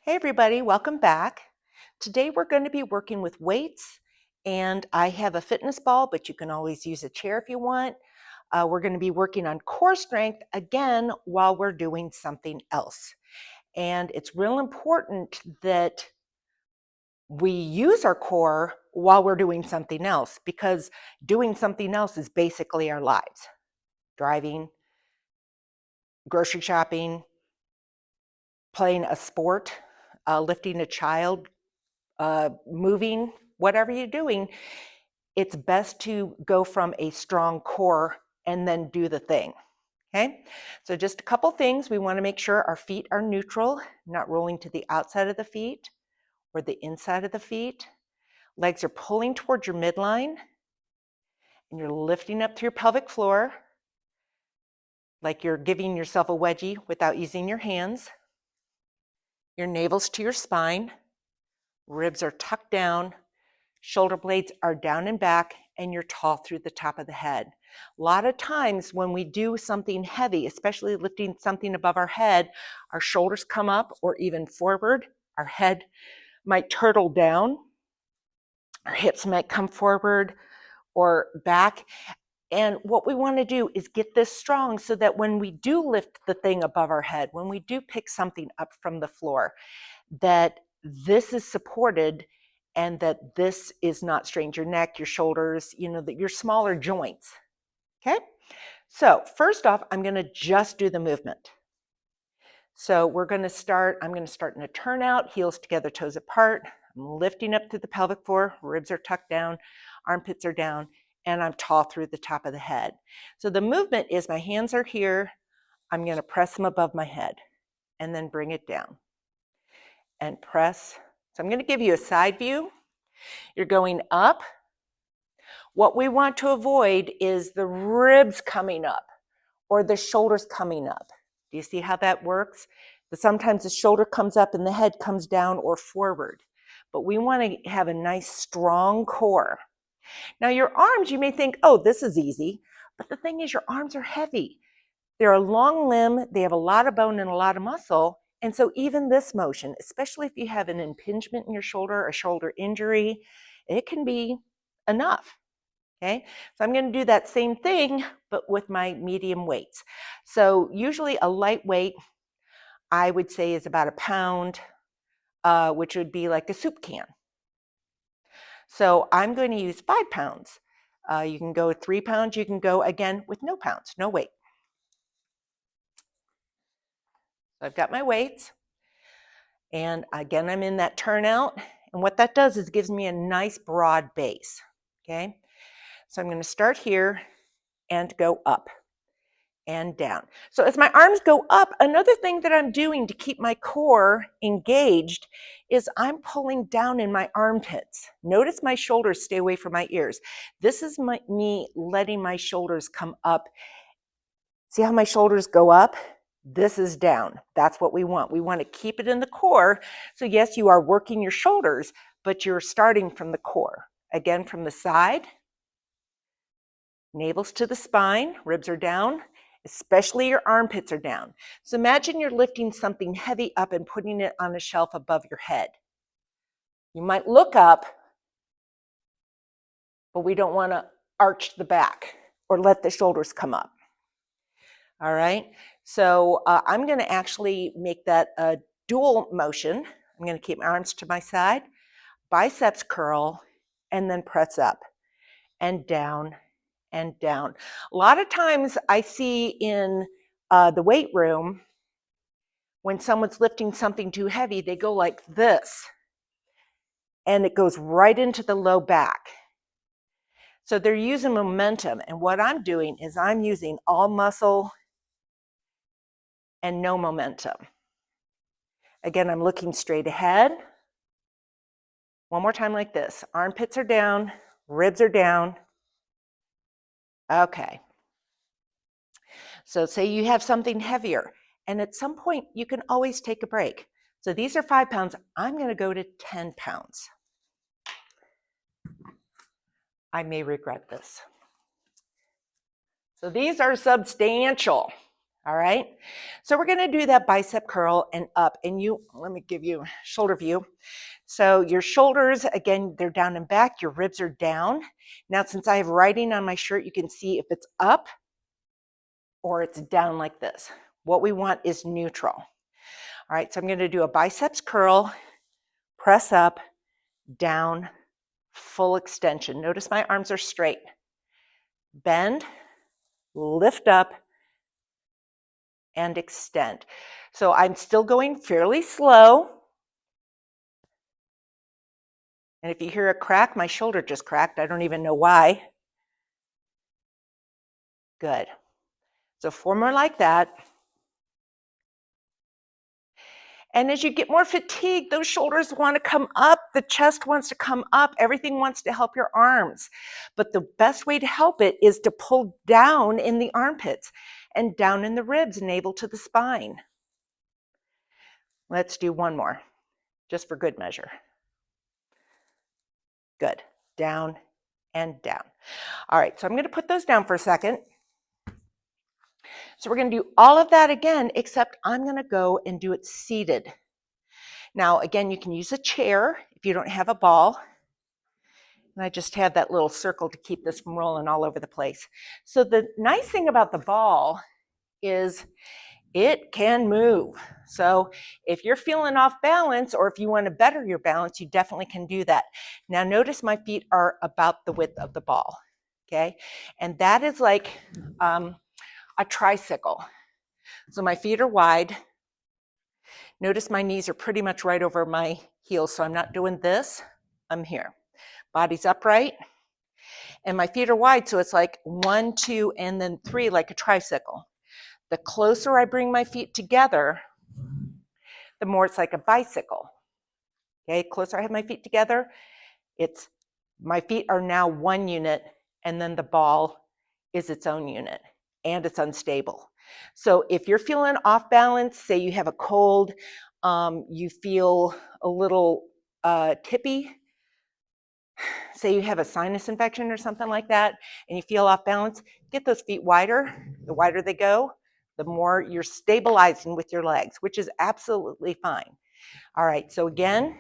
Hey everybody, welcome back. Today we're going to be working with weights, and I have a fitness ball, but you can always use a chair if you want. We're going to be working on core strength again while we're doing something else. And it's real important that we use our core while we're doing something else, because doing something else is basically our lives. Driving, grocery shopping, playing a sport, lifting a child, moving, whatever you're doing, it's best to go from a strong core and then do the thing. Okay, so just a couple things. We want to make sure our feet are neutral, not rolling to the outside of the feet or the inside of the feet. Legs are pulling towards your midline, and you're lifting up to your pelvic floor like you're giving yourself a wedgie without using your hands. Your navel's to your spine, ribs are tucked down, shoulder blades are down and back, and you're tall through the top of the head. A lot of times when we do something heavy, especially lifting something above our head, our shoulders come up or even forward. Our head might turtle down. Our hips might come forward or back. And what we want to do is get this strong so that when we do lift the thing above our head, when we do pick something up from the floor, that this is supported and that this is not strained. Your neck, your shoulders, your smaller joints. Okay? So first off, I'm going to just do the movement. So I'm going to start in a turnout, heels together, toes apart. I'm lifting up through the pelvic floor, ribs are tucked down, armpits are down, and I'm tall through the top of the head. So the movement is my hands are here, I'm going to press them above my head and then bring it down and press. So I'm going to give you a side view. You're going up. What we want to avoid is the ribs coming up or the shoulders coming up. Do you see how that works? Sometimes the shoulder comes up and the head comes down or forward. But we want to have a nice strong core. Now your arms, you may think, oh, this is easy. But the thing is, your arms are heavy. They're a long limb. They have a lot of bone and a lot of muscle. And so even this motion, especially if you have an impingement in your shoulder, a shoulder injury, it can be enough. Okay, so I'm going to do that same thing, but with my medium weights. So usually a light weight, I would say, is about 1 pound, which would be like a soup can. So I'm going to use 5 pounds. You can go with 3 pounds. You can go again with no pounds, no weight. So I've got my weights. And again, I'm in that turnout. And what that does is gives me a nice broad base. Okay, so I'm going to start here and go up and down. So as my arms go up, another thing that I'm doing to keep my core engaged is I'm pulling down in my armpits. Notice my shoulders stay away from my ears. This is me letting my shoulders come up. See how my shoulders go up? This is down. That's what we want. We want to keep it in the core. So yes, you are working your shoulders, but you're starting from the core. Again, from the side, navel's to the spine, ribs are down, especially your armpits are down. So imagine you're lifting something heavy up and putting it on a shelf above your head. You might look up, but we don't want to arch the back or let the shoulders come up. All right, so I'm going to actually make that a dual motion. I'm going to keep my arms to my side, biceps curl, and then press up and down and down. A lot of times I see in the weight room, when someone's lifting something too heavy, they go like this, and it goes right into the low back. So they're using momentum, and what I'm doing is I'm using all muscle and no momentum. Again, I'm looking straight ahead. One more time like this. Armpits are down, ribs are down. Okay. So say you have something heavier, and at some point you can always take a break. So these are 5 pounds. I'm going to go to 10 pounds. I may regret this. So these are substantial. All right. So we're going to do that bicep curl and up. And let me give you shoulder view. So your shoulders, again, they're down and back. Your ribs are down. Now, since I have writing on my shirt, you can see if it's up or it's down like this. What we want is neutral. All right. So I'm going to do a biceps curl, press up, down, full extension. Notice my arms are straight. Bend, lift up, and extend. So I'm still going fairly slow. And if you hear a crack, my shoulder just cracked. I don't even know why. Good. So 4 more like that. And as you get more fatigued, those shoulders want to come up, the chest wants to come up, everything wants to help your arms. But the best way to help it is to pull down in the armpits and down in the ribs, navel to the spine. Let's do one more, just for good measure. Good. Down and down. All right, so I'm going to put those down for a second. So we're going to do all of that again, except I'm going to go and do it seated. Now, again, you can use a chair if you don't have a ball. And I just have that little circle to keep this from rolling all over the place. So the nice thing about the ball is it can move. So if you're feeling off balance, or if you want to better your balance, you definitely can do that. Now notice my feet are about the width of the ball, okay? And that is like a tricycle. So my feet are wide. Notice my knees are pretty much right over my heels, so I'm not doing this, I'm here. Body's upright, and my feet are wide, so it's like 1, 2, and then 3, like a tricycle. The closer I bring my feet together, the more it's like a bicycle. Okay, closer I have my feet together, my feet are now one unit, and then the ball is its own unit, and it's unstable. So if you're feeling off balance, say you have a cold, you feel a little tippy, say you have a sinus infection or something like that, and you feel off balance, get those feet wider. The wider they go, the more you're stabilizing with your legs, which is absolutely fine. All right, so again,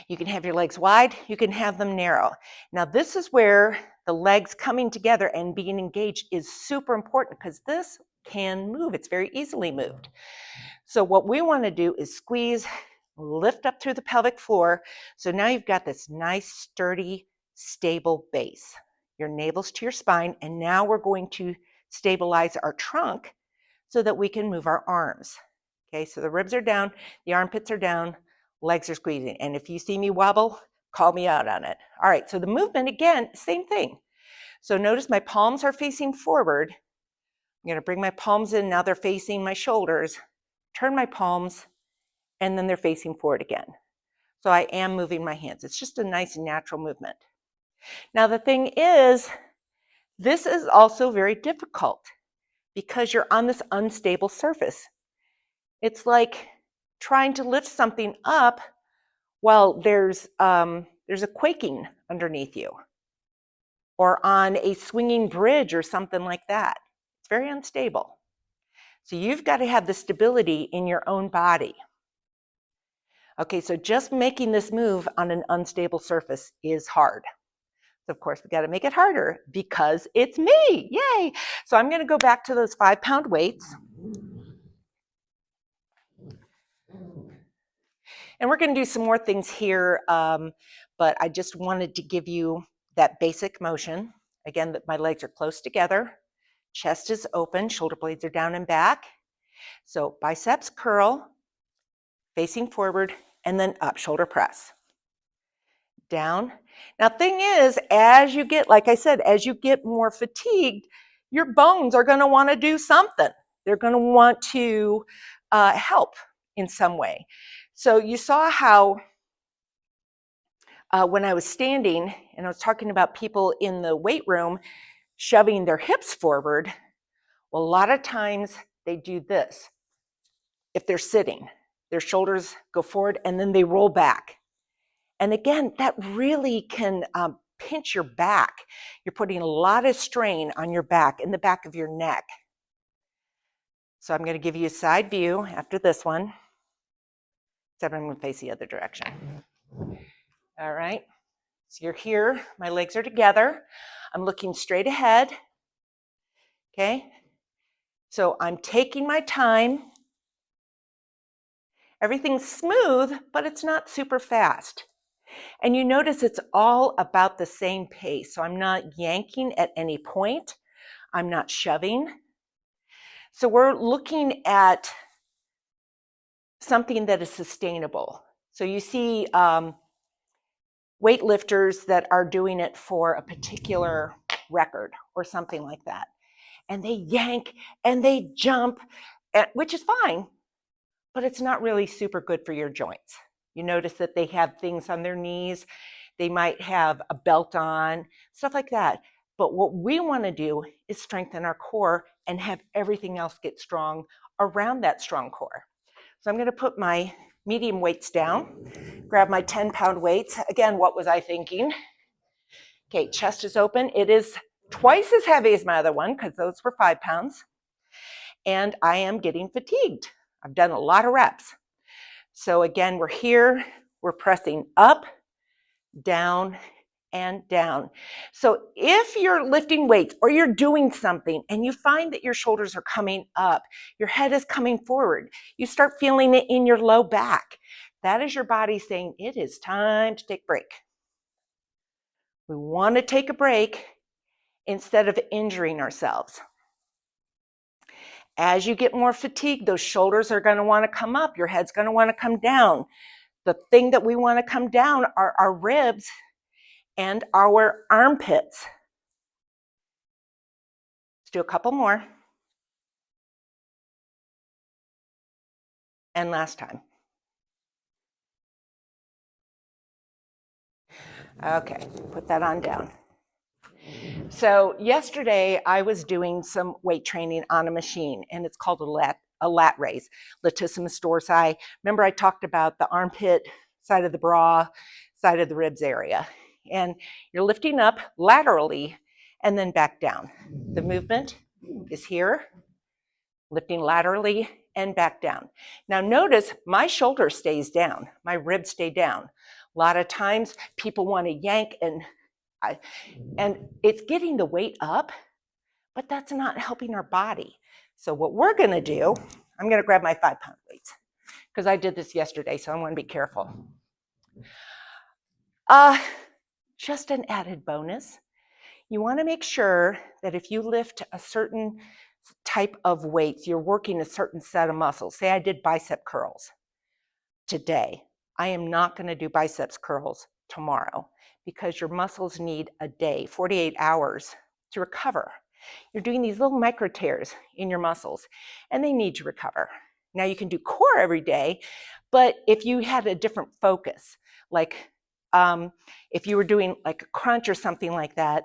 you can have your legs wide, you can have them narrow. Now this is where the legs coming together and being engaged is super important, because this can move. It's very easily moved. So what we want to do is squeeze, lift up through the pelvic floor. So now you've got this nice, sturdy, stable base. Your navel's to your spine, and now we're going to stabilize our trunk so that we can move our arms. Okay, so the ribs are down, the armpits are down, legs are squeezing. And if you see me wobble, call me out on it. All right, so the movement, again, same thing. So notice my palms are facing forward. I'm going to bring my palms in, now they're facing my shoulders, turn my palms, and then they're facing forward again. So I am moving my hands. It's just a nice natural movement. Now the thing is, this is also very difficult because you're on this unstable surface. It's like trying to lift something up while there's a quaking underneath you, or on a swinging bridge or something like that. It's very unstable. So you've got to have the stability in your own body. Okay, so just making this move on an unstable surface is hard. So of course, we got to make it harder because it's me. Yay! So I'm going to go back to those 5-pound weights. And we're going to do some more things here, but I just wanted to give you that basic motion. Again, that my legs are close together, chest is open, shoulder blades are down and back. So biceps curl, facing forward, and then up, shoulder press. Down. Now, thing is, as you get, like I said, as you get more fatigued, your bones are going to want to do something. They're going to want to help in some way. So you saw how when I was standing and I was talking about people in the weight room shoving their hips forward, well, a lot of times they do this. If they're sitting, their shoulders go forward and then they roll back. And again, that really can pinch your back. You're putting a lot of strain on your back, in the back of your neck. So I'm going to give you a side view after this one, except I'm going to face the other direction. All right, so you're here, my legs are together. I'm looking straight ahead, okay? So I'm taking my time. Everything's smooth, but it's not super fast. And you notice it's all about the same pace. So I'm not yanking at any point. I'm not shoving. So we're looking at something that is sustainable. So you see weightlifters that are doing it for a particular record or something like that. And they yank and they jump, which is fine, but it's not really super good for your joints. You notice that they have things on their knees. They might have a belt on, stuff like that. But what we want to do is strengthen our core and have everything else get strong around that strong core. So I'm going to put my medium weights down, grab my 10-pound weights. Again, what was I thinking? Okay, chest is open. It is twice as heavy as my other one because those were 5 pounds. And I am getting fatigued. I've done a lot of reps. So again, we're here, we're pressing up, down, and down. So if you're lifting weights or you're doing something and you find that your shoulders are coming up, your head is coming forward, you start feeling it in your low back. That is your body saying it is time to take a break. We want to take a break instead of injuring ourselves. As you get more fatigued, those shoulders are going to want to come up, your head's going to want to come down. The thing that we want to come down are our ribs and our armpits. Let's do a couple more. And last time. Okay, put that on down. So yesterday I was doing some weight training on a machine, and it's called a lat raise, latissimus dorsi. Remember I talked about the armpit, side of the bra, side of the ribs area. And you're lifting up laterally and then back down. The movement is here, lifting laterally and back down. Now notice my shoulder stays down, my ribs stay down. A lot of times people want to yank and it's getting the weight up, but that's not helping our body. So what we're going to do, I'm going to grab my 5-pound weights because I did this yesterday, so I want to be careful. Just an added bonus. You want to make sure that if you lift a certain type of weights, you're working a certain set of muscles. Say I did bicep curls today. I am not going to do biceps curls tomorrow because your muscles need a day, 48 hours to recover. You're doing these little micro tears in your muscles and they need to recover. Now you can do core every day, but if you had a different focus, like if you were doing like a crunch or something like that,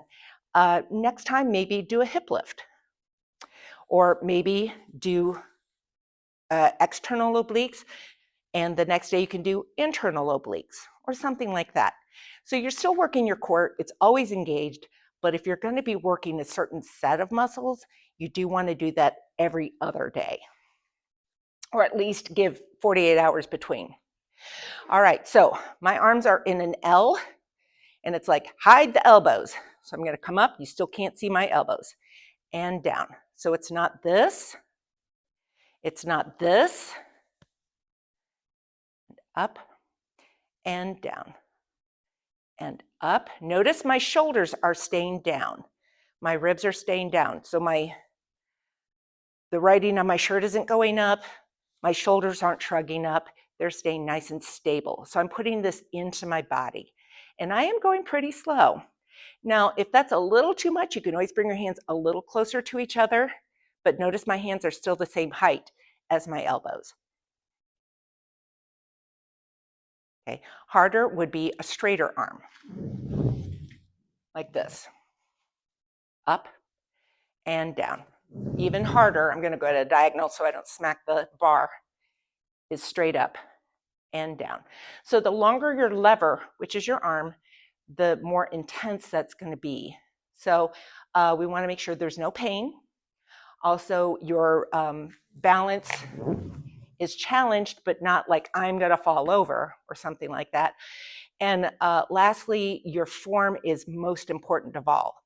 next time maybe do a hip lift or maybe do external obliques, and the next day you can do internal obliques or something like that. So you're still working your core, it's always engaged, but if you're going to be working a certain set of muscles, you do want to do that every other day, or at least give 48 hours between. All right, so my arms are in an L, and it's like hide the elbows. So I'm going to come up, you still can't see my elbows, and down. So it's not this, it's not this, up and down and up. Notice my shoulders are staying down. My ribs are staying down. So the writing on my shirt isn't going up. My shoulders aren't shrugging up. They're staying nice and stable. So I'm putting this into my body. And I am going pretty slow. Now, if that's a little too much, you can always bring your hands a little closer to each other. But notice my hands are still the same height as my elbows. Okay. Harder would be a straighter arm. Like this. Up and down. Even harder, I'm going to go at a diagonal so I don't smack the bar, is straight up and down. So the longer your lever, which is your arm, the more intense that's going to be. So we want to make sure there's no pain. Also, your balance is challenged, but not like I'm going to fall over or something like that. And lastly, your form is most important of all.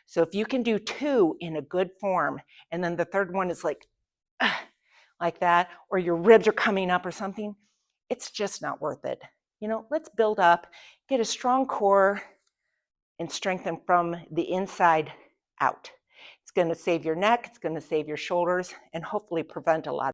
So if you can do 2 in a good form, and then the third one is like that, or your ribs are coming up or something, it's just not worth it. Let's build up, get a strong core, and strengthen from the inside out. It's going to save your neck, it's going to save your shoulders, and hopefully prevent a lot